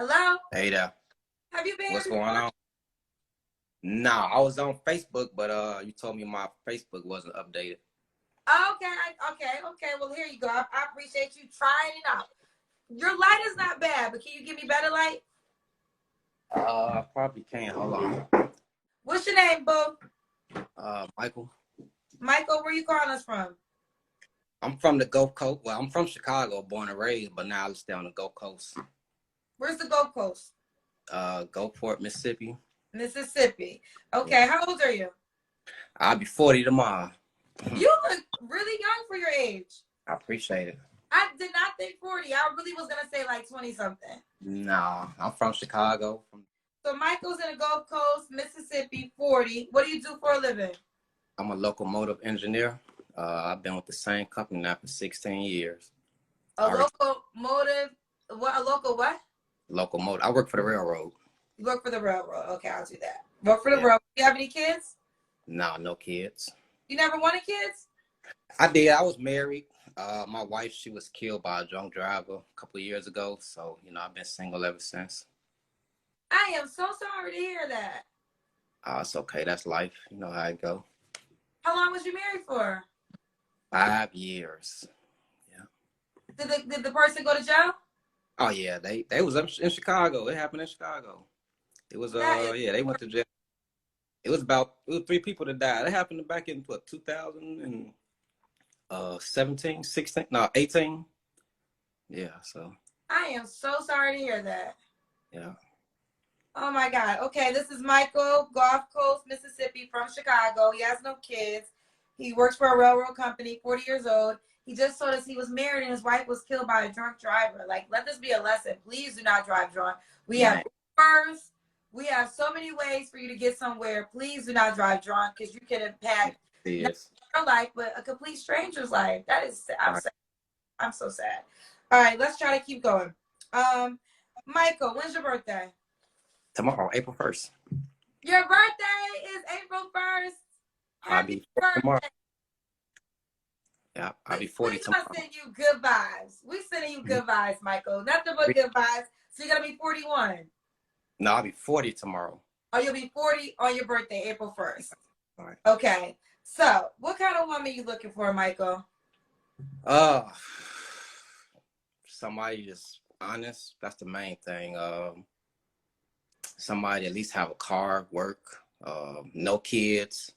Hello? Hey there. Have you been here What's going before? on? Nah, I was on Facebook, but you told me my Facebook wasn't updated. Okay. Well, here you go. I appreciate you trying it out. Your light is not bad, but can you give me better light? Probably can't. Hold on. What's your name, boo? Michael. Michael, where you calling us from? I'm from the Gulf Coast. Well, I'm from Chicago, born and raised, but now I stay on the Gulf Coast. Where's the Gold Coast? Gulfport, Mississippi. Mississippi. Yeah. Okay, how old are you? I'll be 40 tomorrow. You look really young for your age. I appreciate it. I did not think 40. I really was going to say like 20 something. Nah, I'm from Chicago. So Michael's in the Gulf Coast, Mississippi, 40. What do you do for a living? I'm a locomotive engineer. I've been with the same company now for 16 years. A locomotive, what? A local what? Locomotive. I work for the railroad. You work for the railroad. Okay, I'll do that. Work for the railroad. Do you have any kids? No, no kids. You never wanted kids? I did. I was married. My wife, she was killed by a drunk driver a couple of years ago. So, I've been single ever since. I am so sorry to hear that. It's okay. That's life. You know how it go. How long was you married for? 5 years. Yeah. Did the person go to jail? Oh yeah, they was up in Chicago. It happened in Chicago. It was they went to jail. It was 3 people that died. It happened back in 2017, 16, no, 18. Yeah, so. I am so sorry to hear that. Yeah. Oh my God. Okay, this is Michael, Gulf Coast, Mississippi, from Chicago. He has no kids. He works for a railroad company, 40 years old. He just told us he was married and his wife was killed by a drunk driver. Like, let this be a lesson. Please do not drive drunk. We have Ubers. We have so many ways for you to get somewhere. Please do not drive drunk because you can impact not your life, but a complete stranger's life. That is, I'm so sad. All right, let's try to keep going. Michael, when's your birthday? Tomorrow, April 1st. Your birthday is April 1st. Happy birthday. Tomorrow. Yeah, I'll be 40 tomorrow. We send you good vibes. We sending you good vibes, Michael. Nothing but good vibes. So you're going to be 41. No, I'll be 40 tomorrow. Oh, you'll be 40 on your birthday, April 1st. All right. Okay. So what kind of woman are you looking for, Michael? Somebody just honest. That's the main thing. Somebody at least have a car, work, no kids.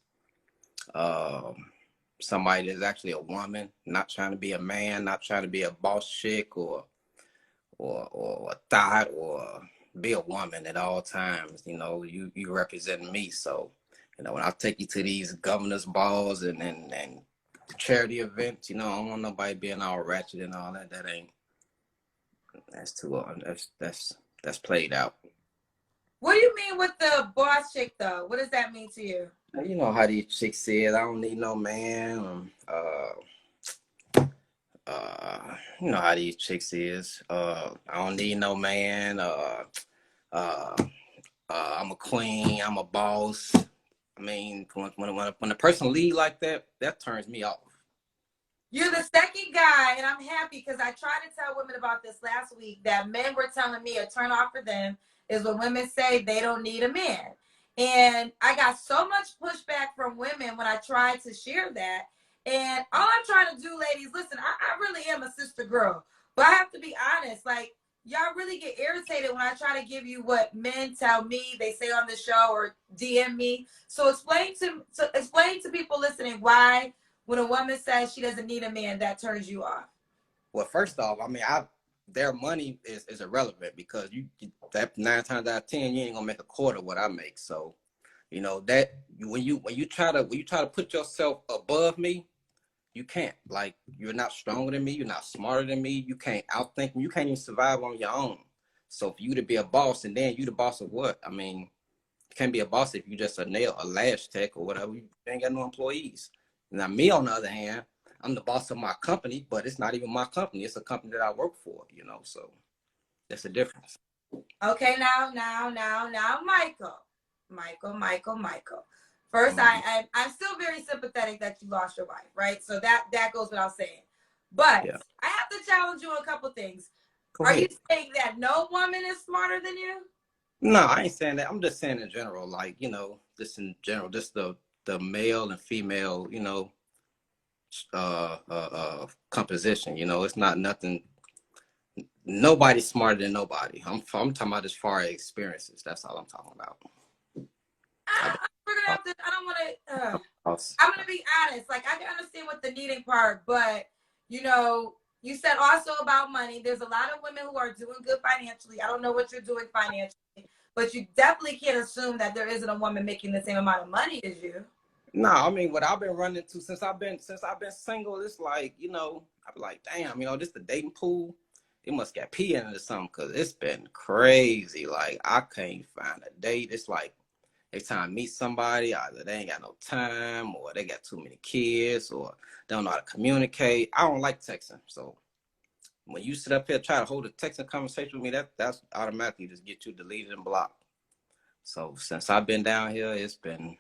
Somebody that's actually a woman, not trying to be a man, not trying to be a boss chick or a thought, or be a woman at all times. You representing me. So, when I take you to these governors' balls and charity events, I don't want nobody being all ratchet and all that. That's too that's played out. What do you mean with the boss chick though? What does that mean to you? You know how these chicks said, I don't need no man. You know how these chicks is. I don't need no man. I'm a queen. I'm a boss. I mean, when a person lead like that, that turns me off. You're the second guy, and I'm happy because I tried to tell women about this last week that men were telling me a turn off for them is when women say they don't need a man. And I got so much pushback from women when I tried to share that. And all I'm trying to do, ladies, listen, I really am a sister girl, but I have to be honest. Like, y'all really get irritated when I try to give you what men tell me, they say on the show or DM me. So explain to people listening why when a woman says she doesn't need a man, that turns you off. Well, first off, I mean, their money is irrelevant because that 9 times out of 10, you ain't gonna make a quarter what I make. So, that when you try to put yourself above me, you can't. Like, you're not stronger than me, you're not smarter than me, you can't outthink me, you can't even survive on your own. So for you to be a boss, and then you the boss of what? I mean, you can't be a boss if you just a lash tech or whatever. You ain't got no employees. Now me, on the other hand, I'm the boss of my company, but it's not even my company. It's a company that I work for, so that's the difference. Okay, now, Michael. First, I'm still very sympathetic that you lost your wife, right? So that goes without saying. But yeah. I have to challenge you on a couple things. Go Are you ahead. saying that no woman is smarter than you? No, I ain't saying that. I'm just saying in general, like, just in general, just the male and female, composition. It's not nothing. Nobody's smarter than nobody. I'm talking about as far as experiences. That's all I'm talking about. We're gonna I have to. I don't want to. don't, I'm gonna be honest. Like I can understand what the needing part, but you said also about money. There's a lot of women who are doing good financially. I don't know what you're doing financially, but you definitely can't assume that there isn't a woman making the same amount of money as you. no, I mean what I've been running to since I've been single. It's like I be like, damn, this the dating pool. It must get pee in it or something because it's been crazy. Like I can't find a date. It's like every time I meet somebody, either they ain't got no time or they got too many kids or they don't know how to communicate. I don't like texting. So when you sit up here try to hold a texting conversation with me, that's automatically just get you deleted and blocked. So since I've been down here, it's been,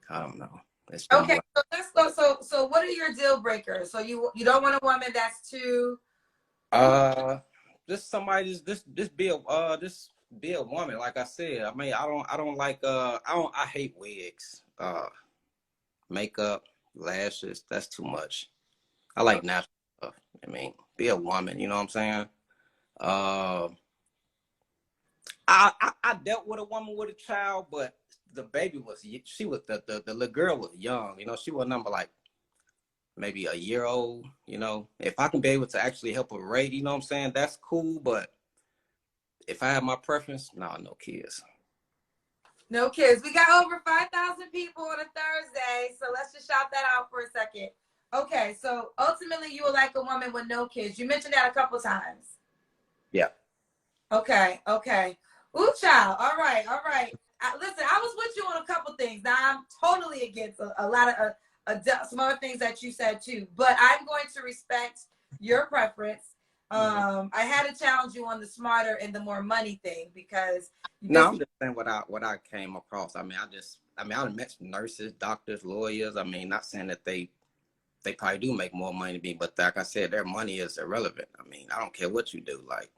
I don't know. It's been Okay, so let's go. So what are your deal breakers? So you don't want a woman that's too. just somebody just be a woman. Like I said, I mean, I don't like I hate wigs, makeup, lashes. That's too much. I like natural stuff. I mean, be a woman. You know what I'm saying? Uh, I dealt with a woman with a child, but the baby she was the little girl was young. She was number like maybe a year old. If I can be able to actually help her rate, you know what I'm saying? That's cool. But if I have my preference, no kids. No kids. We got over 5,000 people on a Thursday, so let's just shout that out for a second. Okay, so ultimately you would like a woman with no kids. You mentioned that a couple times. Yeah. Okay. Ooh, child. All right. Listen, I was with you on a couple things. Now I'm totally against a lot of some other things that you said too, but I'm going to respect your preference. I had to challenge you on the smarter and the more money thing because No, I'm just saying what I came across. I mean, I met some nurses, doctors, lawyers. I mean, not saying that they probably do make more money than me, but like I said, their money is irrelevant. I mean, I don't care what you do. Like,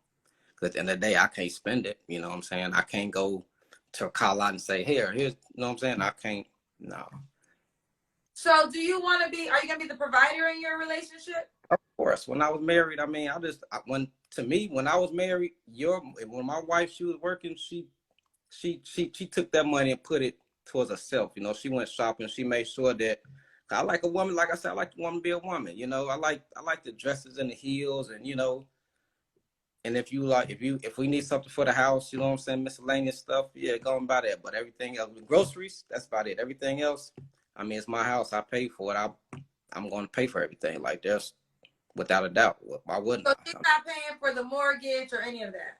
'cause at the end of the day, I can't spend it. You know what I'm saying? I can't go to a call out and say, here's, you know what I'm saying? I can't, no. So are you going to be the provider in your relationship? Of course, when I was married, I mean, when I was married, when my wife, she was working, she took that money and put it towards herself. She went shopping. She made sure that I like a woman. Like I said, I like the woman to be a woman. I like the dresses and the heels, and and if we need something for the house, you know what I'm saying, miscellaneous stuff, yeah, go and buy that. But everything else, the groceries, that's about it. Everything else, I mean, it's my house. I pay for it. I'm going to pay for everything. Like there's without a doubt. Why wouldn't So I? she's not paying for the mortgage or any of that.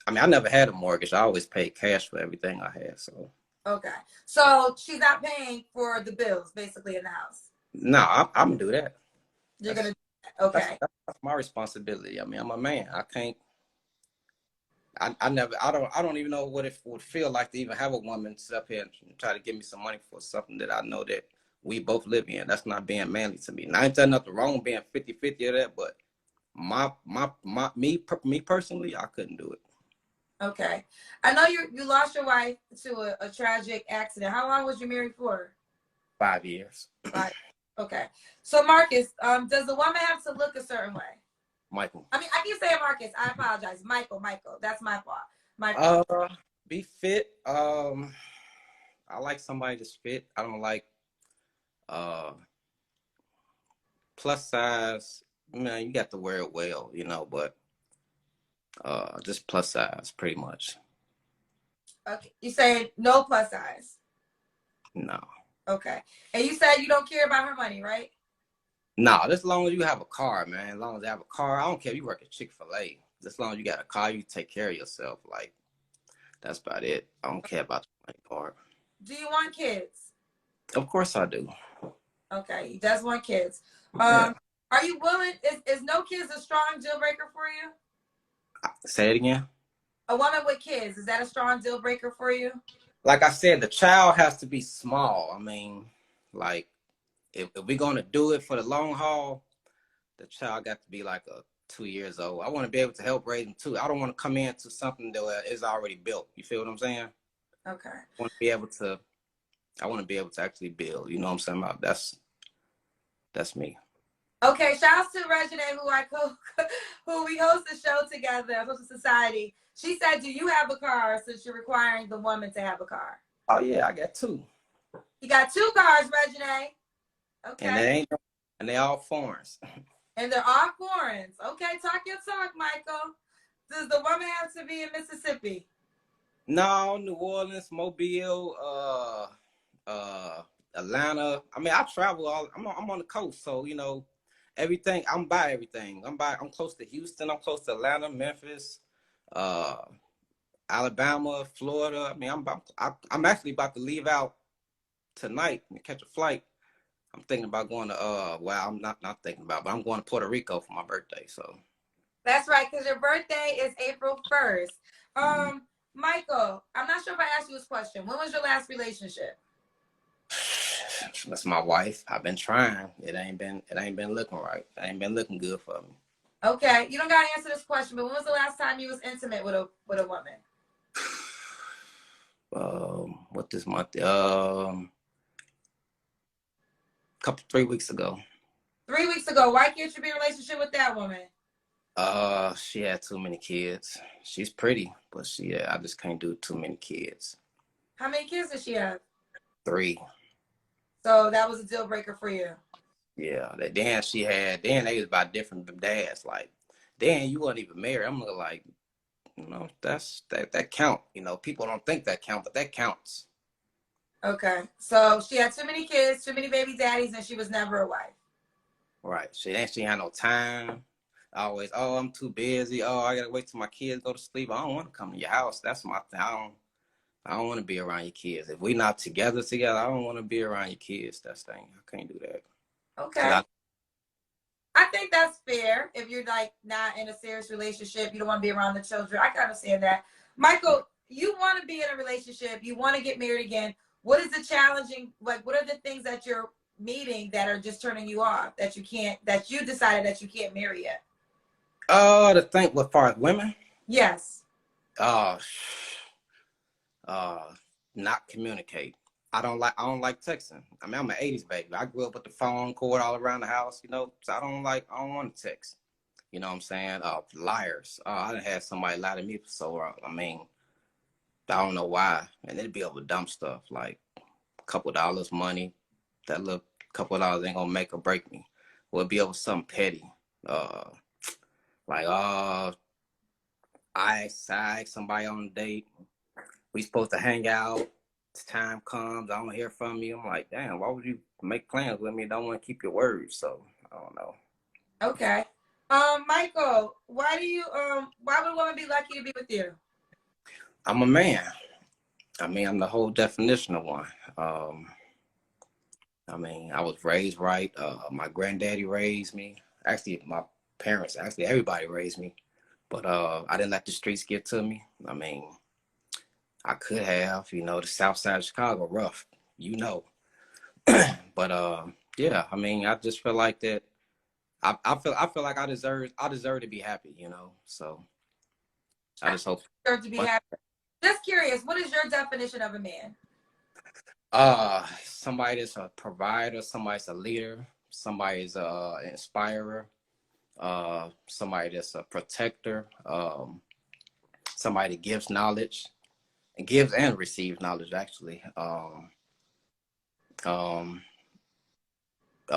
I mean, I never had a mortgage. I always paid cash for everything I had. So. Okay. So she's not paying for the bills basically in the house. No, I'm gonna do that. You're That's, gonna okay. that's my responsibility. I mean, I'm a man. I can't. I don't even know what it would feel like to even have a woman sit up here and try to give me some money for something that I know that we both live in. That's not being manly to me. Now, I ain't saying nothing wrong being 50-50 of that, but me personally, I couldn't do it. Okay. I know you lost your wife to a tragic accident. How long was you married for? 5 years. Right. Okay. So Marcus, does the woman have to look a certain way? Michael. I mean, I keep saying Marcus. I apologize. Michael. That's my fault. My fault. Be fit. I like somebody that's fit. I don't like plus size. Man, you got to wear it well, but just plus size pretty much. Okay. You saying no plus size? No. Okay. And you said you don't care about her money, right? No, just as long as you have a car, man. As long as you have a car, I don't care if you work at Chick-fil-A. Just as long as you got a car, you take care of yourself. Like, that's about it. I don't care about the money part. Do you want kids? Of course I do. Okay, he does want kids. Yeah. Are you willing? Is no kids a strong deal breaker for you? Say it again. A woman with kids, is that a strong deal breaker for you? Like I said, the child has to be small. I mean, like, if we're going to do it for the long haul, the child got to be like a 2 years old. I want to be able to help raise them too. I don't want to come into something that is already built. You feel what I'm saying? Okay. I want to be able to. I want to be able to actually build. You know what I'm saying? That's me. Okay, shouts to Regina, who we host the show together, Host Society. She said, "Do you have a car?" Since you're requiring the woman to have a car. Oh yeah, I got two. You got 2 cars, Regina. Okay. And they all foreigns. And they're all foreigns. Okay, talk your talk, Michael. Does the woman have to be in Mississippi? No, New Orleans, Mobile, Atlanta. I mean, I travel all. I'm on the coast, so you know, everything. I'm by everything. I'm close to Houston. I'm close to Atlanta, Memphis, uh, Alabama, Florida. I mean, I'm actually about to leave out tonight and catch a flight. I'm thinking about going to well, I'm not thinking about, but I'm going to Puerto Rico for my birthday. So That's right, because your birthday is April 1st. Michael, I'm not sure if I asked you this question. When was your last relationship? that's my wife. I've been trying. It ain't been looking right. It ain't been looking good for me. Okay, you don't gotta answer this question, but when was the last time you was intimate with a woman? What this month? 3 weeks ago. 3 weeks ago. Why can't you be in a relationship with that woman? She had too many kids. She's pretty, but I just can't do too many kids. How many kids does she have? 3. So that was a deal breaker for you. Yeah, then they was by different dads. Like, then you weren't even married. I'm like, you know, that count. You know, people don't think that count, but that counts. Okay, so she had too many kids, too many baby daddies, and she was never a wife. Right. She had no time. Always, oh, I'm too busy. Oh, I gotta wait till my kids go to sleep. I don't want to come to your house. That's my thing. I don't want to be around your kids. If we're not together, I don't want to be around your kids. That's the thing. I can't do that. Okay. I think that's fair. If you're like not in a serious relationship, you don't want to be around the children. I can understand that. Michael, you want to be in a relationship, you want to get married again. What is the challenging, like what are the things that you're meeting that are just turning you off, that you decided that you can't marry yet? To think with far as women? Yes. Not communicate. I don't like texting. I mean, I'm an 80s baby. I grew up with the phone cord all around the house, you know, so I don't want to text. You know what I'm saying? Liars. I done had somebody lie to me for so long. I mean, I don't know why. And it'd be over dumb stuff like a couple dollars money. That little couple dollars ain't gonna make or break me. Or it'd be over something petty. Like, I asked somebody on a date. We supposed to hang out. Time comes, I don't hear from you. I'm like, damn, why would you make plans with me? Don't want to keep your word. So I don't know. Okay. Michael, why would a woman be lucky to be with you? I'm a man. I mean, I'm the whole definition of one. I mean, I was raised right. My granddaddy raised me. Actually, my parents, everybody raised me. But I didn't let the streets get to me. I mean, I could have, you know, the South Side of Chicago, rough, you know. But yeah, I mean, I just feel like that. I feel like I deserve to be happy, you know. So I just hope. Deserve to be happy. Just curious, what is your definition of a man? Somebody that's a provider, somebody's a leader, somebody's an inspirer, somebody that's a protector, somebody that gives knowledge. And gives and receives knowledge, actually. A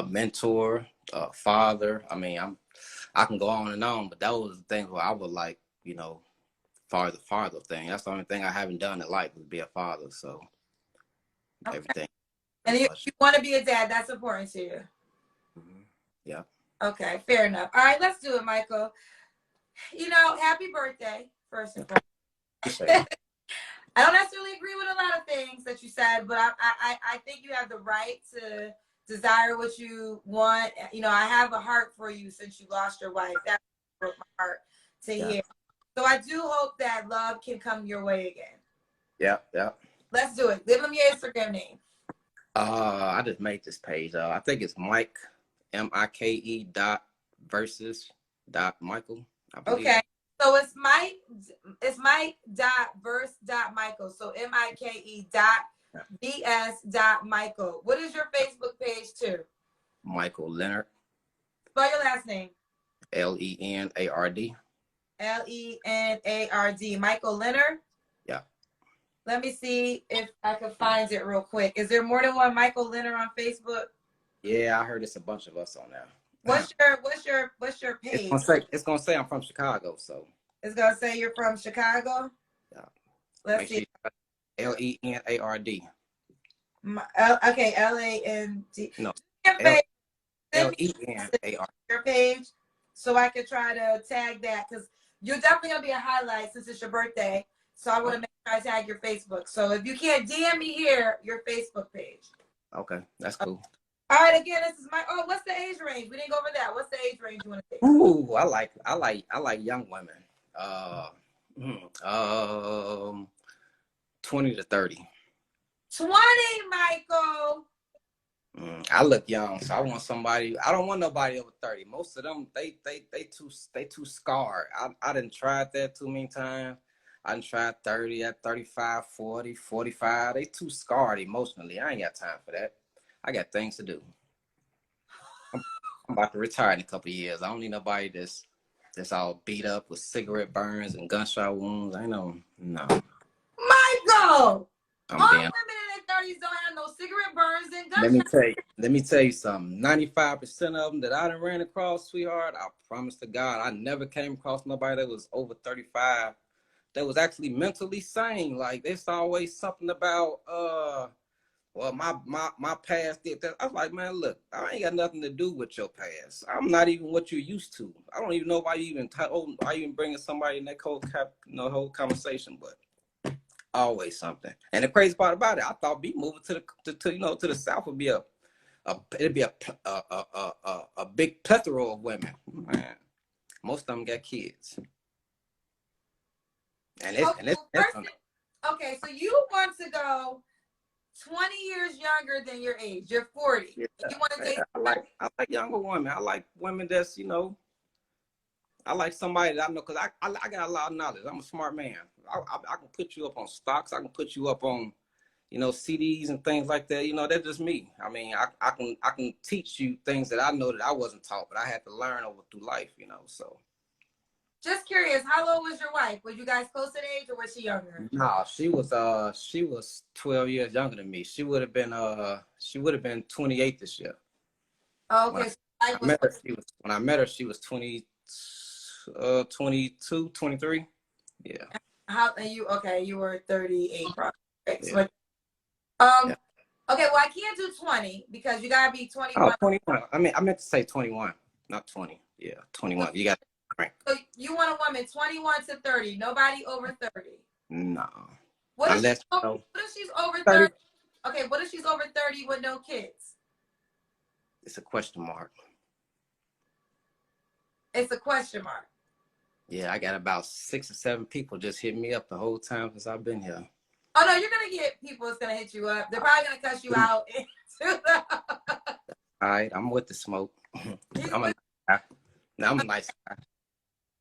mentor, a father. I mean, I can go on and on, but those are the things where I would like, you know, father thing. That's the only thing I haven't done in life is be a father. So okay. Everything. And you want to be a dad. That's important to you. Mm-hmm. Yeah. Okay, fair enough. All right, let's do it, Michael. You know, happy birthday, first and foremost. I don't necessarily agree with a lot of things that you said, but I think you have the right to desire what you want. You know, I have a heart for you since you lost your wife. That broke my heart to hear. So I do hope that love can come your way again. Yeah, yeah. Let's do it. Give them your Instagram name. I just made this page. I think it's Mike, MIKE .versus. Michael, I believe. Okay. So it's Mike dot verse dot Michael. So MIKE dot BS dot Michael. What is your Facebook page too? Michael Leonard. Spell your last name. Lenard. Lenard. Michael Leonard. Yeah. Let me see if I can find it real quick. Is there more than one Michael Leonard on Facebook? Yeah, I heard it's a bunch of us on there. What's your page? It's gonna say I'm from Chicago, so It's gonna say you're from Chicago. yeah. Let's see. Lenard. Okay, LAND. No. Lenard. Your Page, so I could try to tag that because you're definitely gonna be a highlight since it's your birthday. So I want to make sure I tag your Facebook. So if you can't DM me here, your Facebook page. Okay, that's cool. All right, again, this is what's the age range? We didn't go over that. What's the age range you want to take? Ooh, I like young women. 20 to 30. 20, Michael. I look young, so I want somebody. I don't want nobody over 30. Most of them, they too scarred. I done tried that too many times. I done tried 30, at 35, 40, 45. They too scarred emotionally. I ain't got time for that. I got things to do. I'm about to retire in a couple of years. I don't need nobody that's all beat up with cigarette burns and gunshot wounds. I know, no. Michael! I'm all damn. women in their 30s don't have no cigarette burns and gunshot. Let me tell you something. 95% of them that I done ran across, sweetheart, I promise to God, I never came across nobody that was over 35 that was actually mentally sane. Like, there's always something about, well, my past did that. I was like, man, look, I ain't got nothing to do with your past. I'm not even what you're used to. I don't even know why you even bringing somebody in that whole conversation, but always something. And the crazy part about it, I thought me moving to the South would be a big plethora of women. Man, most of them got kids. Okay, so you want to go 20 years younger than your age. You're 40. Yeah, you want to date? I like younger women. I like women that's, I like somebody that I know, because I got a lot of knowledge. I'm a smart man. I can put you up on stocks. I can put you up on, CDs and things like that. That's just me. I mean, I can teach you things that I know that I wasn't taught, but I had to learn through life, so. Just curious, how old was your wife? Were you guys close in age, or was she younger? No, she was 12 years younger than me. She would have been 28 this year. Okay. When I met her, she was 22, 23. Yeah. You were 38 probably. Yeah. Yeah. Okay, well, I can't do 20 because you gotta be 21. 21. I meant to say 21, not 20. Yeah, 21. You got right. So you want a woman 21 to 30, nobody over 30. No. What if she's over 30? Okay, what if she's over 30 with no kids? It's a question mark. It's a question mark. Yeah, I got about 6 or 7 people just hit me up the whole time since I've been here. Oh no, you're gonna get people that's gonna hit you up. They're probably gonna cuss you out. All right, I'm with the smoke. I'm a nice guy.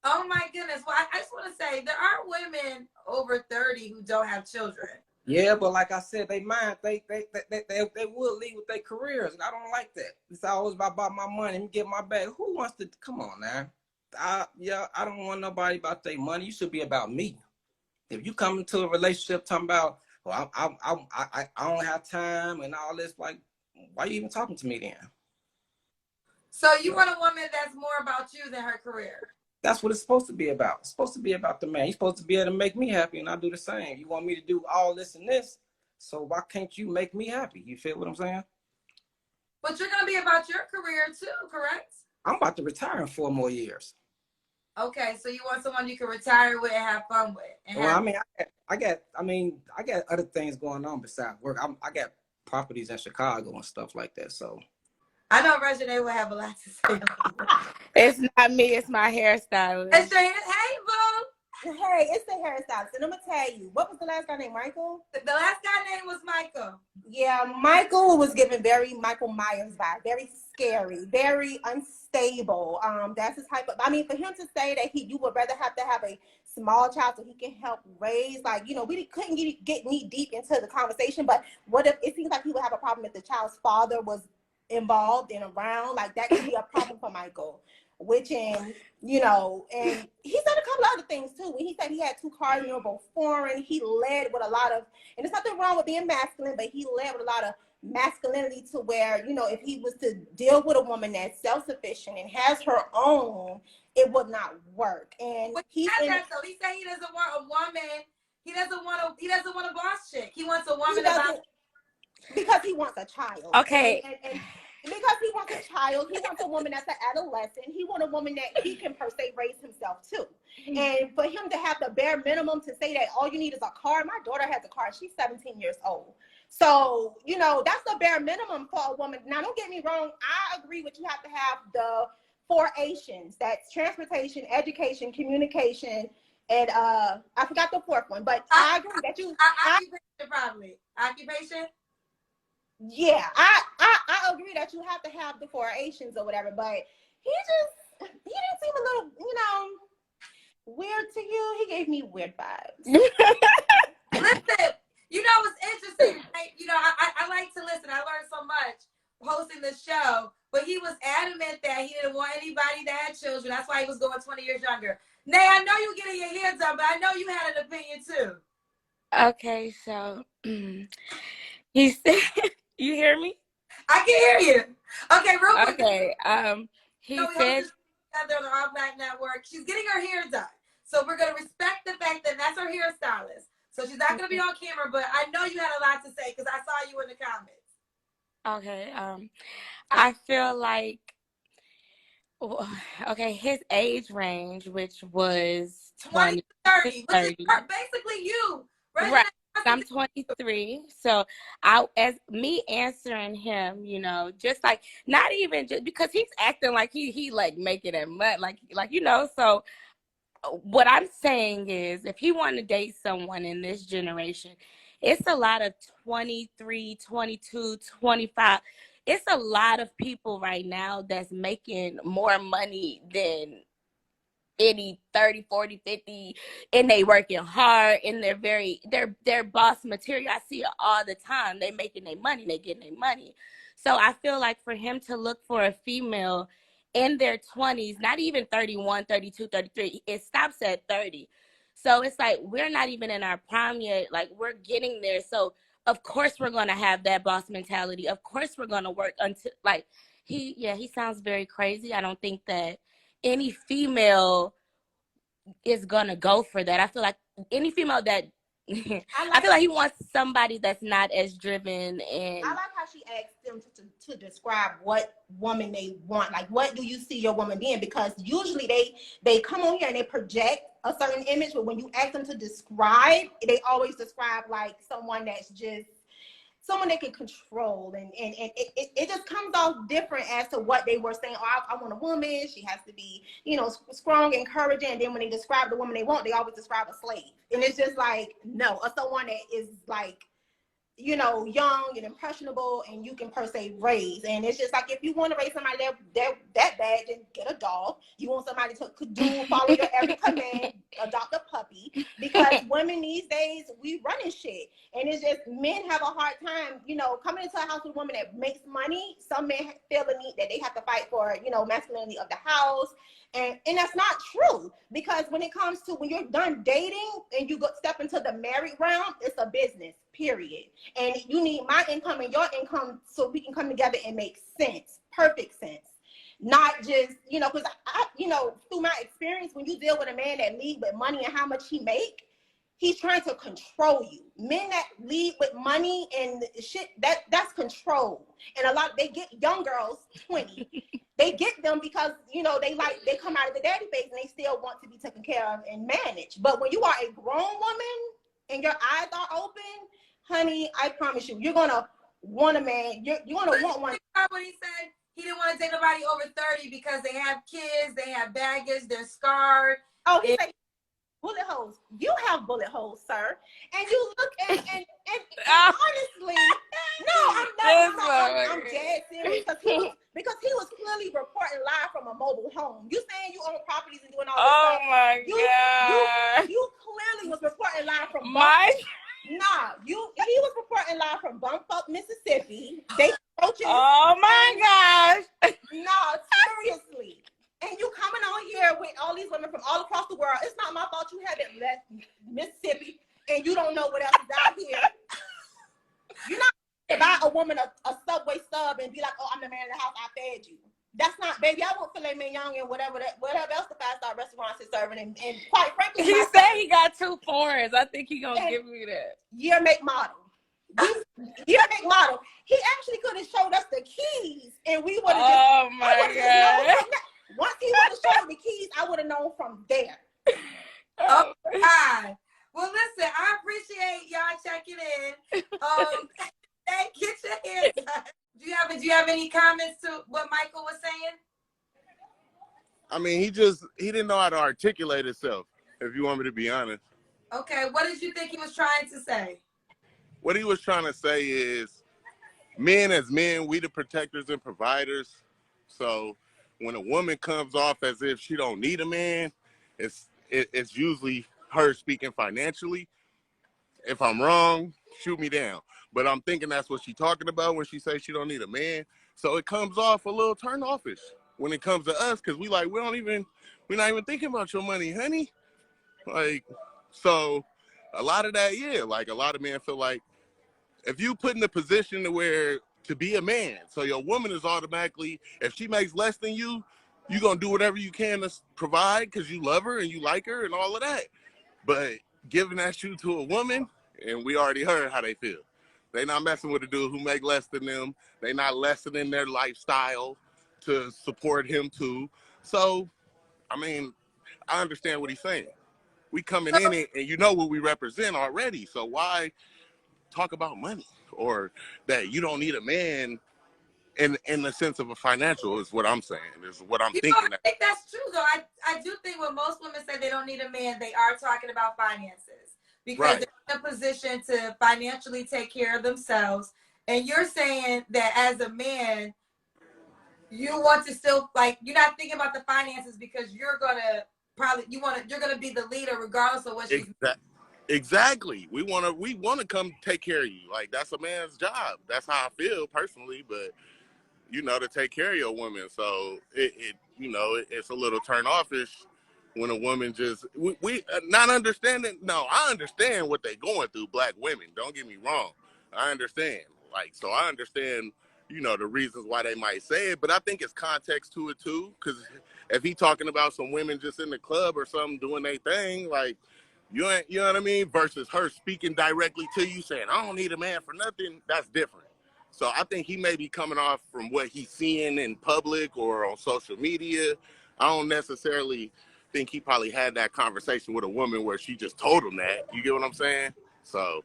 Oh my goodness. Well, I just want to say there are women over 30 who don't have children. Yeah, but like I said, they would leave with their careers. And I don't like that. It's always about my money and get my bag. Who wants to come on now? I don't want nobody about their money. You should be about me. If you come into a relationship talking about, well, I don't have time and all this, like, why are you even talking to me then? So you want a woman that's more about you than her career? That's what it's supposed to be about. It's supposed to be about the man. You're supposed to be able to make me happy, and I do the same. You want me to do all this and this, so why can't you make me happy? You feel what I'm saying? But you're gonna be about your career too, correct? I'm about to retire in 4 more years. Okay, so you want someone you can retire with and have fun with. I got other things going on besides work. I got properties in Chicago and stuff like that. So I know Reginae will have a lot to say. It's not me, it's my hairstylist. Hey, boo. Hey, it's the hairstylist. And I'm going to tell you, what was the last guy named Michael? The last guy name was Michael. Yeah, Michael was given very Michael Myers vibe, very scary, very unstable. That's his type of. I mean, for him to say that you would rather have to have a small child so he can help raise, like, we couldn't get knee deep into the conversation. But what if it seems like he would have a problem if the child's father was involved and around? Like that could be a problem for Michael. Which and he said a couple other things too. When he said he had 2 cars and they were both foreign, he led with a lot of, and there's nothing wrong with being masculine, but he led with a lot of masculinity to where, if he was to deal with a woman that's self-sufficient and has her own, it would not work. And he said that though. He said he doesn't want a woman. He doesn't want a boss chick. He wants a woman because he wants a child. Okay. And because he wants a child, he wants a woman that's an adolescent. He wants a woman that he can per se raise himself too. And for him to have the bare minimum to say that all you need is a car. My daughter has a car. She's 17 years old. So, that's the bare minimum for a woman. Now, don't get me wrong. I agree with you have to have the 4 Asians. That's transportation, education, communication, and I forgot the 4th one. But I agree that occupation probably. Occupation? Yeah, I agree that you have to have the 4 Asians or whatever, but he didn't seem a little, weird to you. He gave me weird vibes. Listen, what's interesting, right? I like to listen. I learned so much hosting the show, but he was adamant that he didn't want anybody that had children. That's why he was going 20 years younger. Nay, I know you getting your hair done, but I know you had an opinion too. Okay, so he said, you hear me? I can hear you. Okay, real quick. Okay, he said together on the All Black Network. She's getting her hair done, so we're gonna respect the fact that that's her hairstylist. So she's not gonna be on camera, but I know you had a lot to say because I saw you in the comments. Okay, I feel like, okay, his age range, which was 20 to 30, which is basically you, right? I'm 23, so as me answering him, just like not even just because he's acting like he like making it mud, like So what I'm saying is, if he want to date someone in this generation, it's a lot of 23, 22, 25. It's a lot of people right now that's making more money than any 30, 40, 50, and they working hard, and they're boss material. I see it all the time. They making their money, they getting their money. So I feel like for him to look for a female in their 20s, not even 31, 32, 33, it stops at 30. So it's like we're not even in our prime yet. Like we're getting there. So of course we're gonna have that boss mentality. Of course we're gonna work until he sounds very crazy. I don't think that any female is gonna go for that. I feel like any female that I feel like he wants somebody that's not as driven. And I like how she asked them to describe what woman they want. Like, what do you see your woman being? Because usually they come on here and they project a certain image, but when you ask them to describe, they always describe like someone that's just someone they can control, and it just comes off different as to what they were saying. Oh, I want a woman, she has to be, strong, encouraging. And then when they describe the woman they want, they always describe a slave. And it's just like, no, or someone that is like, young and impressionable, and you can per se raise. And it's just like, if you want to raise somebody that bad, then get a dog. You want somebody to follow your every command, adopt a puppy. Because women these days, we running shit. And it's just, men have a hard time, coming into a house with a woman that makes money. Some men feel the need that they have to fight for, masculinity of the house. And that's not true, because when it comes to when you're done dating and you step into the married realm, it's a business, period. And you need my income and your income so we can come together and make sense, perfect sense. Not just, because I through my experience, when you deal with a man that lead with money and how much he make, he's trying to control you. Men that lead with money and shit, that's control. And they get young girls, 20. They get them because, they come out of the daddy phase and they still want to be taken care of and managed. But when you are a grown woman and your eyes are open, honey, I promise you, you're going to want a man. You're going to want one. What he said, he didn't want to date nobody over 30 because they have kids, they have baggage, they're scarred. Oh, he said bullet holes. You have bullet holes, sir. And you look and honestly, no, I'm dead serious because he was clearly reporting live from a mobile home. You saying you own properties and doing all this Oh stuff. my God. You clearly was reporting live from he was reporting live from Bumfuck, Mississippi. They approaching. Oh my gosh. No, seriously. And you coming on here with all these women from all across the world. It's not my fault you haven't left Mississippi and you don't know what else is out here. You're not going to buy a woman a Subway sub and be like, oh, I'm the man in the house, I fed you. That's not, baby, I want filet mignon and whatever else the five-star restaurants is serving. And quite frankly, he said he got 2 foreigns. I think he gonna give me that. Year, make, model. Year, make, model. He actually could have showed us the keys and we would have Oh my God. Once he would have showed the keys, I would have known from there. Oh God. Well, listen, I appreciate y'all checking in. Hey, get your hair done. Do you have any comments to what Michael was saying? I mean, he didn't know how to articulate himself, if you want me to be honest. Okay, what did you think he was trying to say? What he was trying to say is, men as men, we the protectors and providers. So when a woman comes off as if she don't need a man, it's usually her speaking financially. If I'm wrong, shoot me down. But I'm thinking that's what she's talking about when she says she don't need a man. So it comes off a little turn-offish when it comes to us, because we're not even thinking about your money, honey. Like, so a lot of that, yeah, like a lot of men feel like if you put in a position to be a man, so your woman is automatically, if she makes less than you, you're going to do whatever you can to provide because you love her and you like her and all of that. But giving that shoe to a woman, and we already heard how they feel. They not messing with a dude who make less than them. They not lessening their lifestyle to support him too. So, I mean, I understand what he's saying. We coming in it and you know what we represent already. So why talk about money or that you don't need a man in the sense of a financial is what I'm saying, is what I'm thinking. I think that's true though. I do think when most women say they don't need a man, they are talking about finances because they're in a position to financially take care of themselves. And you're saying that as a man, you want to still, like, you're not thinking about the finances because you're gonna be the leader regardless of what she's. Exactly. We wanna come take care of you. Like, that's a man's job. That's how I feel personally, but to take care of your woman. So it's a little turn offish when a woman just we not understanding. No, I understand what they're going through, black women. Don't get me wrong. I understand. So I understand, the reasons why they might say it, but I think it's context to it too. Because if he talking about some women just in the club or something doing their thing, like, you know what I mean? Versus her speaking directly to you saying, I don't need a man for nothing. That's different. So I think he may be coming off from what he's seeing in public or on social media. I don't necessarily think he probably had that conversation with a woman where she just told him that. You get what I'm saying? So,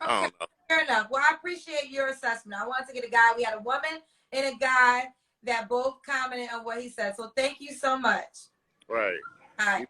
I don't know. Fair enough. Well, I appreciate your assessment. I wanted to get a guy. We had a woman and a guy that both commented on what he said. So thank you so much. Right. All right.